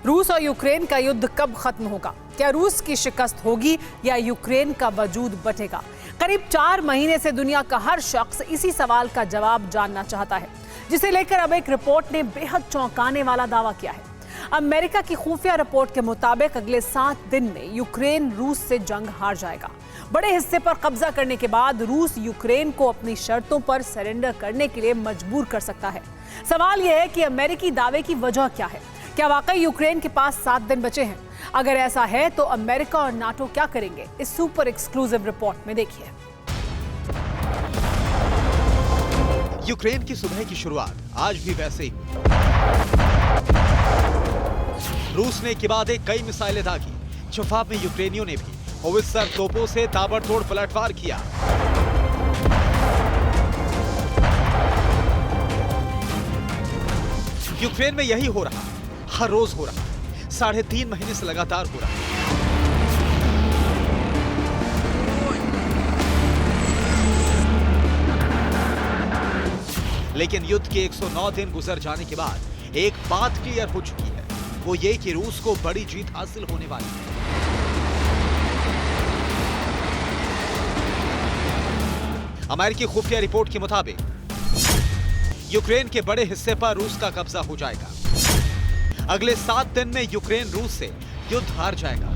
रूस और यूक्रेन का युद्ध कब खत्म होगा? क्या रूस की शिकस्त होगी या यूक्रेन का वजूद बटेगा? करीब 4 महीने से दुनिया का हर शख्स इसी सवाल का जवाब जानना चाहता है, जिसे लेकर अब एक रिपोर्ट ने बेहद चौंकाने वाला दावा किया है। अमेरिका की खुफिया रिपोर्ट के मुताबिक अगले 7 दिन में यूक्रेन रूस से जंग हार जाएगा। बड़े हिस्से पर कब्जा करने के बाद रूस यूक्रेन को अपनी शर्तों पर सरेंडर करने के लिए मजबूर कर सकता है। सवाल यह है कि अमेरिकी दावे की वजह क्या है? क्या वाकई यूक्रेन के पास 7 दिन बचे हैं? अगर ऐसा है तो अमेरिका और नाटो क्या करेंगे? इस सुपर एक्सक्लूसिव रिपोर्ट में देखिए। यूक्रेन की सुबह की शुरुआत आज भी वैसे ही। रूस ने किबादे कई मिसाइलें दागी। जवाब में यूक्रेनियों ने भी होवित्जर तोपों से ताबड़तोड़ पलटवार किया। यूक्रेन में यही हो रहा, हर रोज हो रहा, 3.5 महीने से लगातार हो रहा। लेकिन युद्ध के 109 दिन गुजर जाने के बाद एक बात क्लियर हो चुकी है, वो ये कि रूस को बड़ी जीत हासिल होने वाली है। अमेरिकी खुफिया रिपोर्ट के मुताबिक यूक्रेन के बड़े हिस्से पर रूस का कब्जा हो जाएगा। अगले 7 दिन में यूक्रेन रूस से युद्ध हार जाएगा।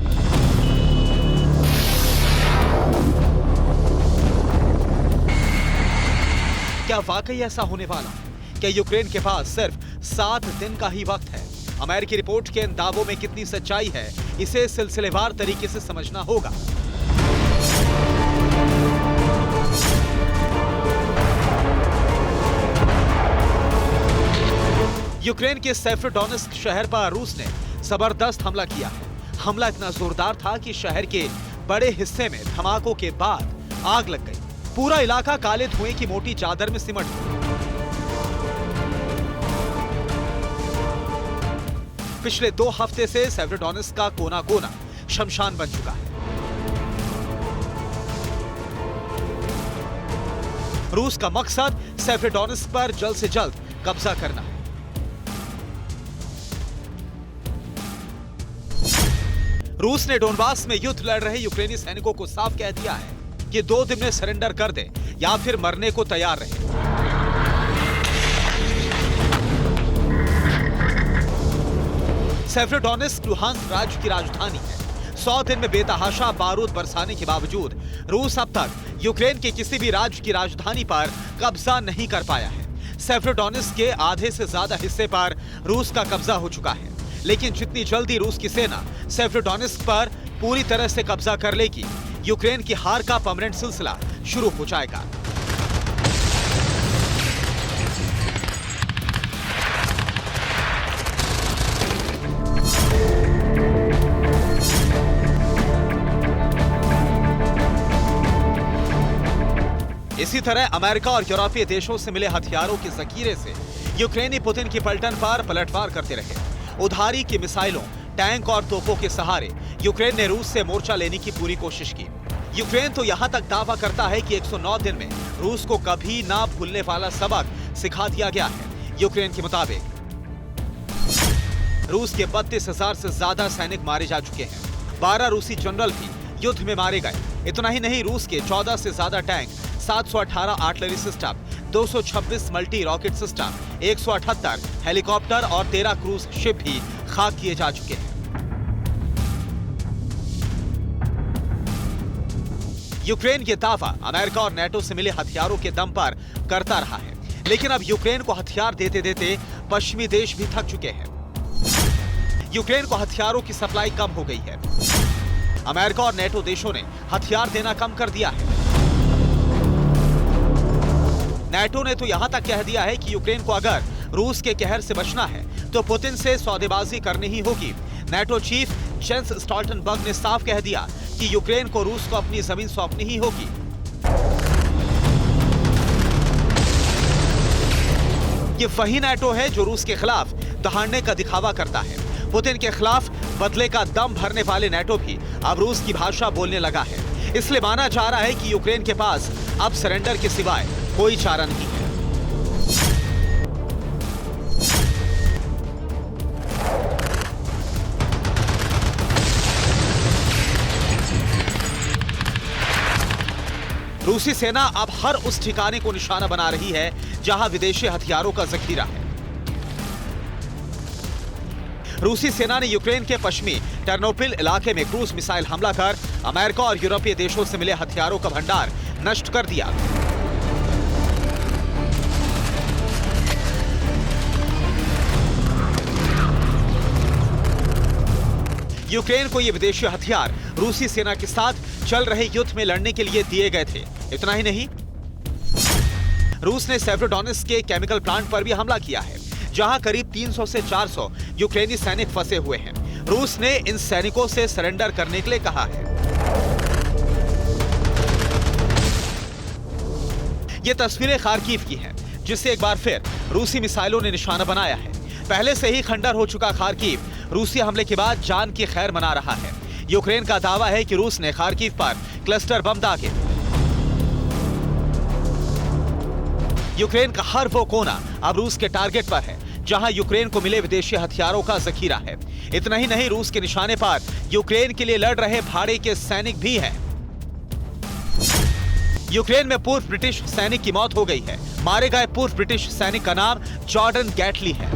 क्या वाकई ऐसा होने वाला? क्या यूक्रेन के पास सिर्फ 7 दिन का ही वक्त है? अमेरिकी रिपोर्ट के इन दावों में कितनी सच्चाई है, इसे सिलसिलेवार तरीके से समझना होगा। यूक्रेन के सेफरोडोनेस्क शहर पर रूस ने जबरदस्त हमला किया है। हमला इतना जोरदार था कि शहर के बड़े हिस्से में धमाकों के बाद आग लग गई। पूरा इलाका काले धुएं की मोटी चादर में सिमट गया। पिछले 2 हफ्ते से सेफरोडोनेस्क का कोना कोना शमशान बन चुका है। रूस का मकसद सेफरोडोनेस्क पर जल्द से जल्द कब्जा करना है। रूस ने डोनबास में युद्ध लड़ रहे यूक्रेनी सैनिकों को साफ कह दिया है कि 2 दिन में सरेंडर कर दे या फिर मरने को तैयार रहे। सेफरोडोनेस्क लुहांस्क राज्य की राजधानी है। 100 दिन में बेतहाशा बारूद बरसाने के बावजूद रूस अब तक यूक्रेन के किसी भी राज्य की राजधानी पर कब्जा नहीं कर पाया है। सेफरोडोनेस्क के आधे से ज्यादा हिस्से पर रूस का कब्जा हो चुका है, लेकिन जितनी जल्दी रूस की सेना सेफरोडोनेस्क पर पूरी तरह से कब्जा कर लेगी, यूक्रेन की हार का परमानेंट सिलसिला शुरू हो जाएगा। इसी तरह अमेरिका और यूरोपीय देशों से मिले हथियारों के जखीरे से यूक्रेनी पुतिन की पलटन पर पलटवार करते रहे। उधारी की मिसाइलों, टैंक और तोपों के सहारे यूक्रेन ने रूस से मोर्चा लेने की पूरी कोशिश की। यूक्रेन तो यहां तक दावा करता है कि 109 दिन में रूस को कभी ना भूलने वाला सबक सिखा दिया गया है। यूक्रेन के मुताबिक रूस के 32,000 से ज्यादा सैनिक मारे जा चुके हैं। 12 रूसी जनरल भी युद्ध में मारे गए। इतना ही नहीं, रूस के 14 से ज्यादा tank, 718 artillery system, 226 multi rocket system, 178 helicopter और 13 क्रूज शिप भी खाक किए जा चुके हैं। यूक्रेन ये दावा अमेरिका और नेटो से मिले हथियारों के दम पर करता रहा है, लेकिन अब यूक्रेन को हथियार देते देते पश्चिमी देश भी थक चुके हैं। यूक्रेन को हथियारों की सप्लाई कम हो गई है। अमेरिका और नेटो देशों ने हथियार देना कम कर दिया है। नेटो ने तो यहां तक कह दिया है कि यूक्रेन को अगर रूस के कहर से बचना है तो पुतिन से सौदेबाजी करनी ही होगी। नेटो चीफ जेंस स्टोल्टनबर्ग ने साफ कह दिया कि यूक्रेन को रूस को अपनी जमीन सौंपनी ही होगी। ये वही नेटो है जो रूस के खिलाफ दहाड़ने का दिखावा करता है। पुतिन के खिलाफ बदले का दम भरने वाले नेटो भी अब रूस की भाषा बोलने लगा है। इसलिए माना जा रहा है कि यूक्रेन के पास अब सरेंडर के सिवाय कोई चारा नहीं है। रूसी सेना अब हर उस ठिकाने को निशाना बना रही है जहां विदेशी हथियारों का जखीरा है। रूसी सेना ने यूक्रेन के पश्चिमी टर्नोपिल इलाके में क्रूज मिसाइल हमला कर अमेरिका और यूरोपीय देशों से मिले हथियारों का भंडार नष्ट कर दिया। यूक्रेन को ये विदेशी हथियार रूसी सेना के साथ चल रहे युद्ध में लड़ने के लिए दिए गए थे। इतना ही नहीं, रूस ने सेवेरोडोनेत्स्क के केमिकल प्लांट पर भी हमला किया है, जहां करीब 300 से 400 यूक्रेनी सैनिक फंसे हुए हैं। रूस ने इन सैनिकों से सरेंडर करने के लिए कहा है। ये तस्वीरें खार्किव की हैं, जिसे एक बार फिर रूसी मिसाइलों ने निशाना बनाया है। पहले से ही खंडर हो चुका खार्किव रूसी हमले के बाद जान की खैर मना रहा है। यूक्रेन का दावा है कि रूस ने खार्किव पर क्लस्टर बम दागे। यूक्रेन का हर वो कोना अब रूस के टारगेट पर है जहां यूक्रेन को मिले विदेशी हथियारों का जखीरा है। इतना ही नहीं, रूस के निशाने पर यूक्रेन के लिए लड़ रहे भाड़े के सैनिक भी हैं। यूक्रेन में पूर्व ब्रिटिश सैनिक की मौत हो गई है। मारे गए पूर्व ब्रिटिश सैनिक का नाम जॉर्डन गैटली है।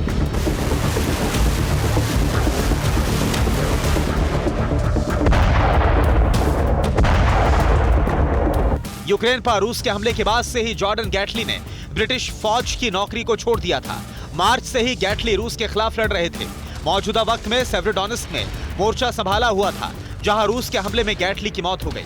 यूक्रेन पर रूस के हमले के बाद से ही जॉर्डन गैटली ने ब्रिटिश फौज की नौकरी को छोड़ दिया था। मार्च से ही गैटली रूस के खिलाफ लड़ रहे थे। मौजूदा वक्त में सेवेरोडोनेत्स्क में मोर्चा संभाला हुआ था, जहां रूस के हमले में गैटली की मौत हो गई।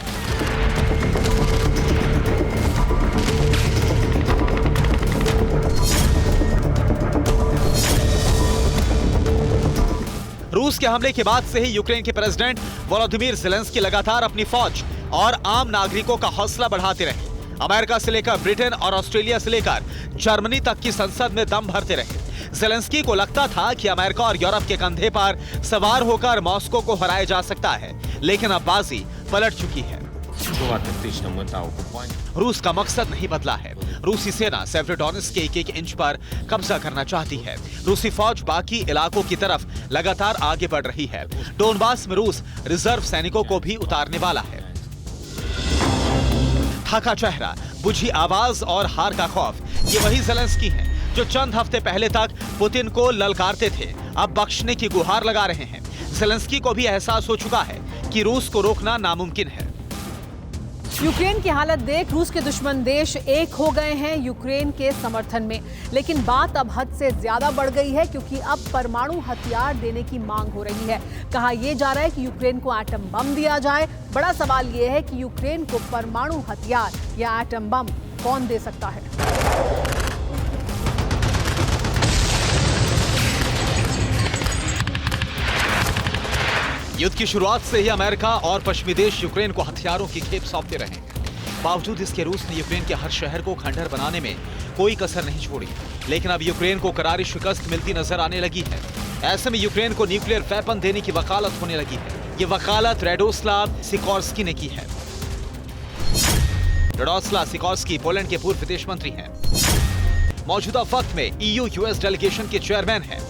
रूस के हमले के बाद से ही यूक्रेन के प्रेसिडेंट वोलोदिमीर ज़ेलेंस्की लगातार अपनी फौज और आम नागरिकों का हौसला बढ़ाते रहे। अमेरिका से लेकर ब्रिटेन और ऑस्ट्रेलिया से लेकर जर्मनी तक की संसद में दम भरते रहे। ज़ेलेंस्की को लगता था कि अमेरिका और यूरोप के कंधे पर सवार होकर मॉस्को को हराया जा सकता है, लेकिन अब बाजी पलट चुकी है। रूस का मकसद नहीं बदला है। रूसी सेना सेवेरोडोनेत्स्क के एक-एक इंच पर कब्जा करना चाहती है। रूसी फौज बाकी इलाकों की तरफ लगातार आगे बढ़ रही है। डोनबास में रूस रिजर्व सैनिकों को भी उतारने वाला है। थका चेहरा, बुझी आवाज और हार का खौफ, ये वही ज़ेलेंस्की हैं जो चंद हफ्ते पहले तक पुतिन को ललकारते थे, अब बख्शने की गुहार लगा रहे हैं। ज़ेलेंस्की को भी एहसास हो चुका है कि रूस को रोकना नामुमकिन है। यूक्रेन की हालत देख रूस के दुश्मन देश एक हो गए हैं यूक्रेन के समर्थन में, लेकिन बात अब हद से ज्यादा बढ़ गई है क्योंकि अब परमाणु हथियार देने की मांग हो रही है। कहा यह जा रहा है कि यूक्रेन को एटम बम दिया जाए। बड़ा सवाल यह है कि यूक्रेन को परमाणु हथियार या एटम बम कौन दे सकता है। युद्ध की शुरुआत से ही अमेरिका और पश्चिमी देश यूक्रेन को हथियारों की खेप सौंपते रहे हैं। बावजूद इसके रूस ने यूक्रेन के हर शहर को खंडहर बनाने में कोई कसर नहीं छोड़ी। लेकिन अब यूक्रेन को करारी शिकस्त मिलती नजर आने लगी है। ऐसे में यूक्रेन को न्यूक्लियर वेपन देने की वकालत होने लगी है। ये वकालत राडोस्लाव सिकोर्स्की ने की है। राडोस्लाव सिकोर्स्की पोलैंड के पूर्व विदेश मंत्री हैं। मौजूदा वक्त में EU US डेलीगेशन के चेयरमैन हैं।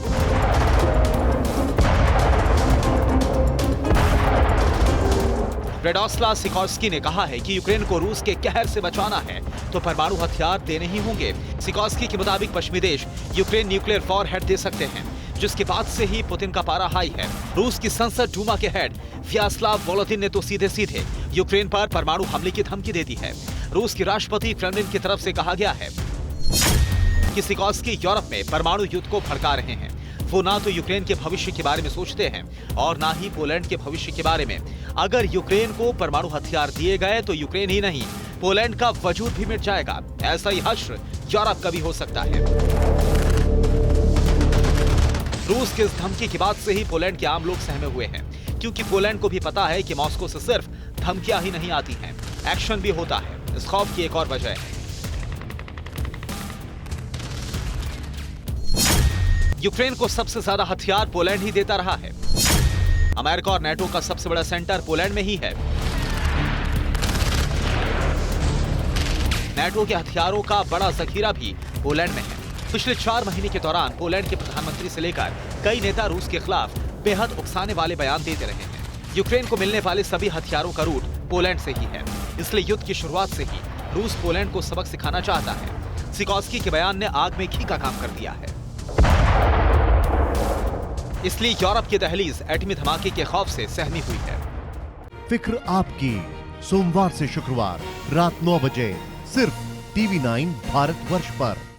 राडोस्लाव सिकोर्स्की ने कहा है कि यूक्रेन को रूस के कहर से बचाना है तो परमाणु हथियार देने ही होंगे। सिकोर्स्की के मुताबिक पश्चिमी देश यूक्रेन न्यूक्लियर वॉरहेड दे सकते हैं, जिसके बाद से ही पुतिन का पारा हाई है। रूस की संसद डूमा के हेड व्यास्लाव वोलोदिन ने तो सीधे सीधे यूक्रेन पर परमाणु हमले की धमकी दे दी है। रूस की राष्ट्रपति क्रेमलिन की तरफ से कहा गया है कि सिकोर्स्की यूरोप में परमाणु युद्ध को भड़का रहे हैं। वो ना तो यूक्रेन के भविष्य के बारे में सोचते हैं और ना ही पोलैंड के भविष्य के बारे में। अगर यूक्रेन को परमाणु हथियार दिए गए तो यूक्रेन ही नहीं, पोलैंड का वजूद भी मिट जाएगा। ऐसा ही हश्र यूरोप का भी हो सकता है। रूस की इस धमकी के बाद से ही पोलैंड के आम लोग सहमे हुए हैं, क्योंकि पोलैंड को भी पता है कि मॉस्को से सिर्फ धमकियां ही नहीं आती हैं, एक्शन भी होता है। इस खौफ की एक और वजह है। यूक्रेन को सबसे ज्यादा हथियार पोलैंड ही देता रहा है। अमेरिका और नेटो का सबसे बड़ा सेंटर पोलैंड में ही है। नेटो के हथियारों का बड़ा जखीरा भी पोलैंड में है। पिछले 4 महीने के दौरान पोलैंड के प्रधानमंत्री से लेकर कई नेता रूस के खिलाफ बेहद उकसाने वाले बयान देते रहे हैं। यूक्रेन को मिलने वाले सभी हथियारों का रूट पोलैंड से ही है, इसलिए युद्ध की शुरुआत से ही रूस पोलैंड को सबक सिखाना चाहता है। सिकोर्स्की के बयान ने आग में घी का काम कर दिया है। इसलिए यूरोप की दहलीज एटमी धमाके के खौफ से सहमी हुई है। फिक्र आपकी, सोमवार से शुक्रवार रात 9 बजे सिर्फ TV9 भारतवर्ष पर।